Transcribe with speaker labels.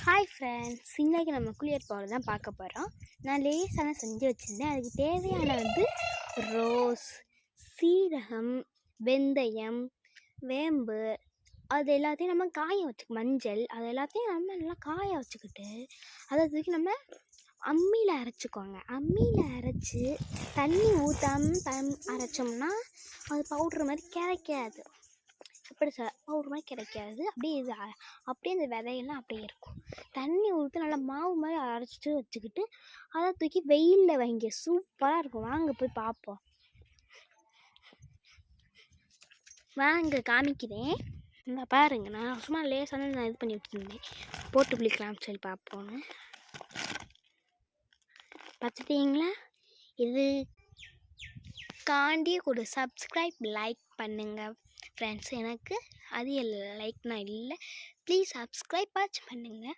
Speaker 1: Hi friends, இன்றைக்கி நம்ம குளியல் பவுடர் தான் பார்க்க போகிறோம். நான் லேசான செஞ்சு வச்சுருந்தேன். அதுக்கு தேவையான ரோஸ், சீரகம், வெந்தயம், வேம்பு, அது எல்லாத்தையும் நம்ம காய மஞ்சள், அது எல்லாத்தையும் நம்ம நல்லா காய வச்சுக்கிட்டு அதை தூக்கி நம்ம அம்மியில் அரைச்சிக்கோங்க. அம்மியில் அரைச்சி தண்ணி ஊற்றாமல் அரைச்சோம்னா அது பவுட்ரு மாதிரி கிடைக்காது. இப்படி பவுட்ரு மாதிரி கிடைக்காது. அப்படியே இந்த விதையெல்லாம் அப்படியே இருக்கும். தண்ணி ஊற்றி நல்லா மாவு மாதிரி அரைச்சிட்டு வச்சுக்கிட்டு அதை தூக்கி வெயிலில் வைங்க. சூப்பராக இருக்கும். வாங்க போய் பார்ப்போம். வாங்க காமிக்கிறேன். இந்த பாருங்க, நான் சும்மா லேசான நான் இது பண்ணி வச்சுருந்தேன். போட்டு குளிக்கலாம்னு சொல்லி பார்ப்போன்னு. பார்த்துட்டீங்களா? இது காண்டியே கூட சப்ஸ்கிரைப் லைக் பண்ணுங்கள் ஃப்ரெண்ட்ஸ். எனக்கு அது லைக்னா இல்லை, ப்ளீஸ் சப்ஸ்கிரைப் பண்ணுங்கள்.